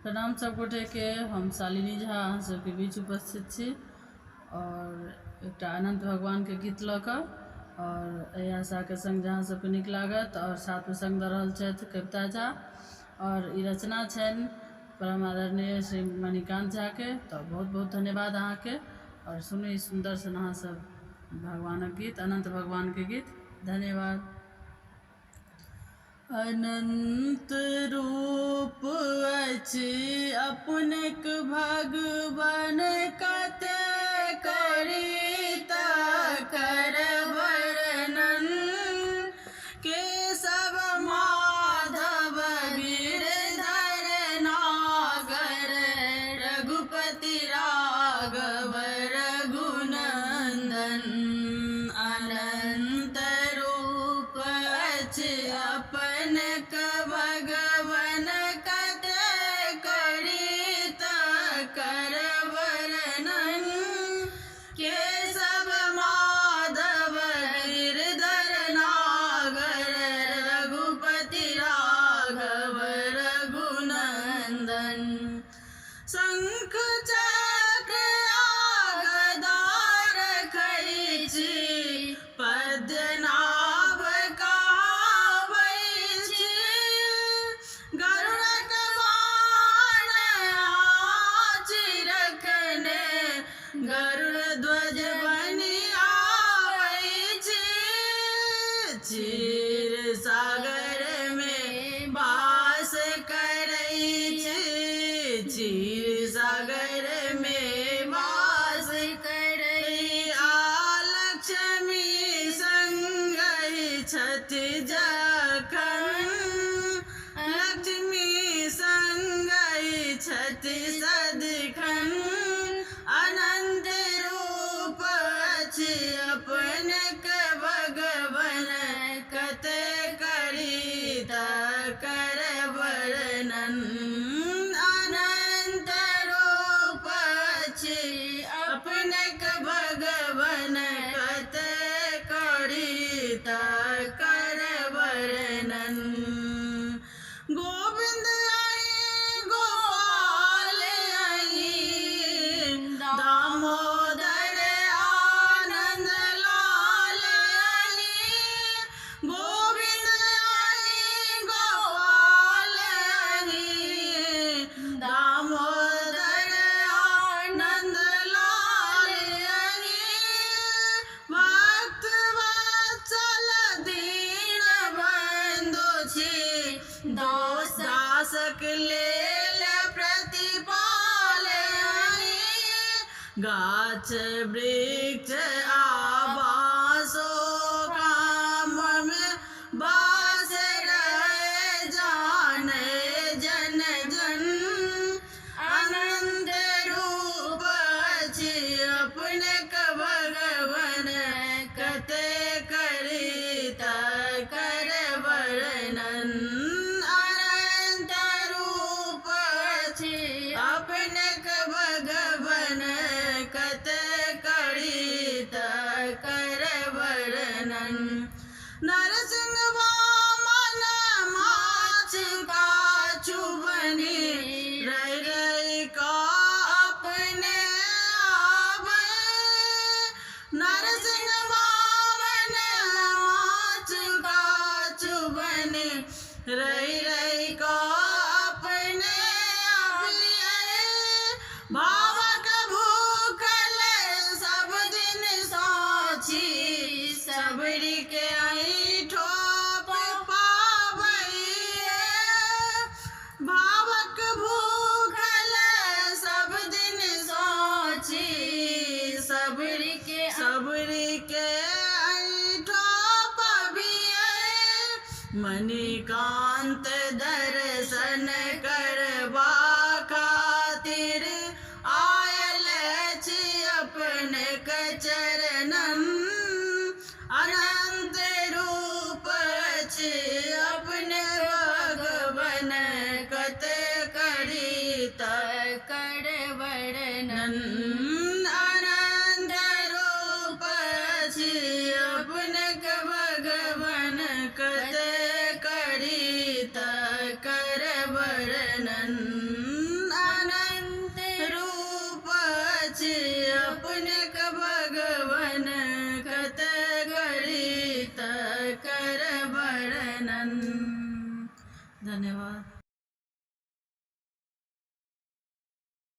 प्रणाम सब गोटे के। हम शालिनी झा अहाँ सबके बीच उपस्थित छी और एक अनंत भगवान के गीत लऽ कऽ और एहि आशा के संग जहाँ सबके नीक लागत और साथ में संग दऽ रहल छथि कविता झा और ई रचना छनि परम आदरणीय श्री मणिकांत झा के। तो बहुत बहुत धन्यवाद अहाँ के और सुनू ई सुंदर सन अहाँ सब भगवानक गीत, अनंत भगवान के गीत। धन्यवाद। अनंत रूप अछि अपनेक भगवान कते करी तकर वर्णन, केशव माधव गिरधर नागर रघुपति राघव रघुनंदन। अनंत रूप अछि अपनक भगवन कते करी तकर वर्णन, केशव माधव गिरधर नागर रघुपति राघव रघुनंदन। शंख चक्र गदा रखै पद्मनाभ कहावै छी, गरुड़क बाण आँचि रखने गरुड़ ध्वज बनि आबै छी। क्षीर सागर में वास करै छी, क्षीर सागर में वास करै लक्ष्मी संगहि छथि जखन, लक्ष्मी संगहि छथि सदिखन। अनंत रूप अछि अपनक भगवन कते करी तकर वर्णन। अनंत रूप अछि अपनक भगवन कते करी तकर वर्णन। गोविंद अहि गोपाल अहि दामोदर आनंद लाल अहि, गोविंद अहि गोपाल अहि दामोदर आनंद लाल अहि। भक्त वत्सल दीन बंधु छी, दासक लेल प्रतिपाल अहि। गाछ वृक्ष आवासो काम में बास रहे जाने जन जन। अनंत रूप अछि अपनक भगवन कते करी तकर वर्णन। अनंत रूप अछि अपनक भगवन कते करी तकर वर्णन। नरसिंह वामन माछ काछु बनि रहि रहि कऽ अपने आबै। नरसिंह वामन माछ काछु बनि रहि रहि कऽ अपने आबियै। भावक भूखल सब दिन साँची, सबरी के ऐठोप पाबै। भावक भूखल सब दिन साँची, सबरी के ऐठोप पाबियै। मणिकांत दर्शन करबा खातिर आयल छी अपनक चरणन। अनंत रूप अछि अपन भगवन कते करी तकर वर्णन। अनंत रूप अछि अपनक भगवन कते करी तकर वर्णन। साची अपने क भगवन कत करी कर वर्णन। धन्यवाद।